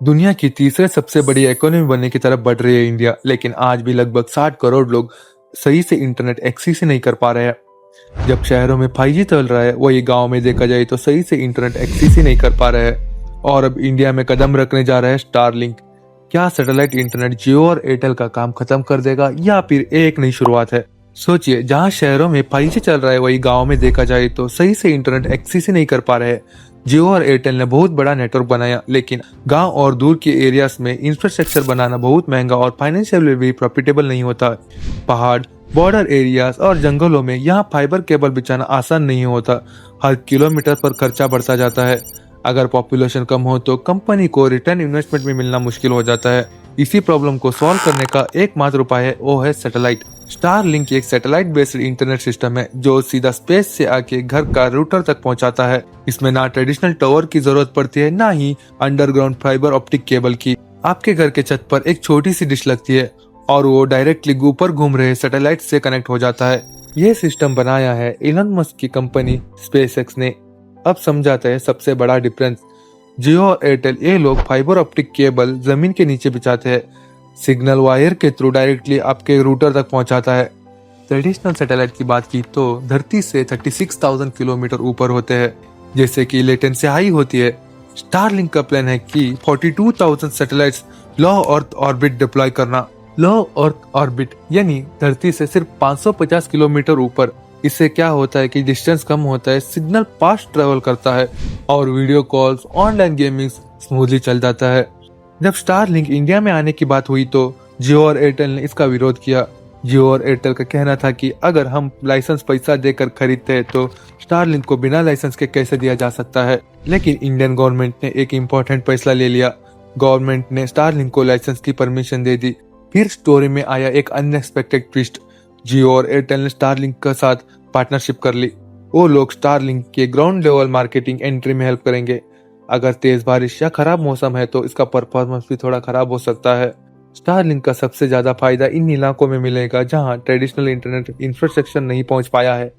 दुनिया की तीसरे सबसे बड़ी इकोनॉमी बनने की तरफ बढ़ रही है इंडिया, लेकिन आज भी लगभग 60 करोड़ लोग सही से इंटरनेट एक्सेस ही नहीं कर पा रहे हैं। जब शहरों में 5G चल रहा है, वही गांव में देखा जाए तो सही से इंटरनेट एक्सेस ही नहीं कर पा रहे हैं। और अब इंडिया में कदम रखने जा रहा है स्टारलिंक। क्या सैटेलाइट इंटरनेट जियो और एयरटेल का काम खत्म कर देगा या फिर एक नई शुरुआत है? सोचिए, जहां शहरों में 5G चल रहा है, वही गांव में देखा जाए तो सही से इंटरनेट एक्सेस ही नहीं कर पा रहे हैं। जियो और एयरटेल ने बहुत बड़ा नेटवर्क बनाया, लेकिन गांव और दूर के एरियाज में इंफ्रास्ट्रक्चर बनाना बहुत महंगा और फाइनेंशियली भी प्रॉफिटेबल नहीं होता। पहाड़, बॉर्डर एरियाज और जंगलों में यहाँ फाइबर केबल बिछाना आसान नहीं होता। हर किलोमीटर पर खर्चा बढ़ता जाता है। अगर पॉपुलेशन कम हो तो कंपनी को रिटर्न इन्वेस्टमेंट में मिलना मुश्किल हो जाता है। इसी प्रॉब्लम को सॉल्व करने का एकमात्र उपाय है, वो है सैटेलाइट। स्टारलिंक एक सैटेलाइट बेस्ड इंटरनेट सिस्टम है जो सीधा स्पेस से आके घर का रूटर तक पहुंचाता है। इसमें ना ट्रेडिशनल टावर की जरूरत पड़ती है, ना ही अंडरग्राउंड फाइबर ऑप्टिक केबल की। आपके घर के छत पर एक छोटी सी डिश लगती है और वो डायरेक्टली ऊपर घूम रहे सैटेलाइट से कनेक्ट हो जाता है। यह सिस्टम बनाया है इलन मस्क की कंपनी स्पेसएक्स ने। अब समझाते हैं सबसे बड़ा डिफरेंस। जियो और एयरटेल, ये लोग फाइबर ऑप्टिक केबल जमीन के नीचे बिछाते हैं, सिग्नल वायर के थ्रू डायरेक्टली आपके रूटर तक पहुंचाता है। ट्रेडिशनल सैटेलाइट की बात की तो धरती से 36,000 किलोमीटर ऊपर होते हैं, जैसे कि लेटेंसी हाई होती है। स्टारलिंक का प्लान है कि 42,000 सैटेलाइट्स लो अर्थ ऑर्बिट डिप्लॉय करना। लो अर्थ ऑर्बिट यानी धरती से सिर्फ 550 किलोमीटर ऊपर। इससे क्या होता है कि डिस्टेंस कम होता है, सिग्नल फास्ट ट्रेवल करता है और video calls, online gaming smoothly चल जाता है। जब स्टारलिंक इंडिया में आने की बात हुई तो जियो और एयरटेल ने इसका विरोध किया। जियो और एयरटेल का कहना था कि अगर हम लाइसेंस पैसा देकर खरीदते हैं तो स्टारलिंक को बिना लाइसेंस के कैसे दिया जा सकता है। लेकिन इंडियन गवर्नमेंट ने एक इम्पोर्टेंट फैसला ले लिया। गवर्नमेंट ने स्टारलिंक को लाइसेंस की परमिशन दे दी। फिर स्टोरी में आया एक अनएक्सपेक्टेड ट्विस्ट। जियो और एयरटेल ने स्टारलिंक के साथ पार्टनरशिप कर ली। वो लोग स्टारलिंक के ग्राउंड लेवल मार्केटिंग एंट्री में हेल्प करेंगे। अगर तेज बारिश या खराब मौसम है तो इसका परफॉर्मेंस भी थोड़ा खराब हो सकता है। स्टारलिंक का सबसे ज्यादा फायदा इन इलाकों में मिलेगा जहां ट्रेडिशनल इंटरनेट इंफ्रास्ट्रक्चर नहीं पहुंच पाया है।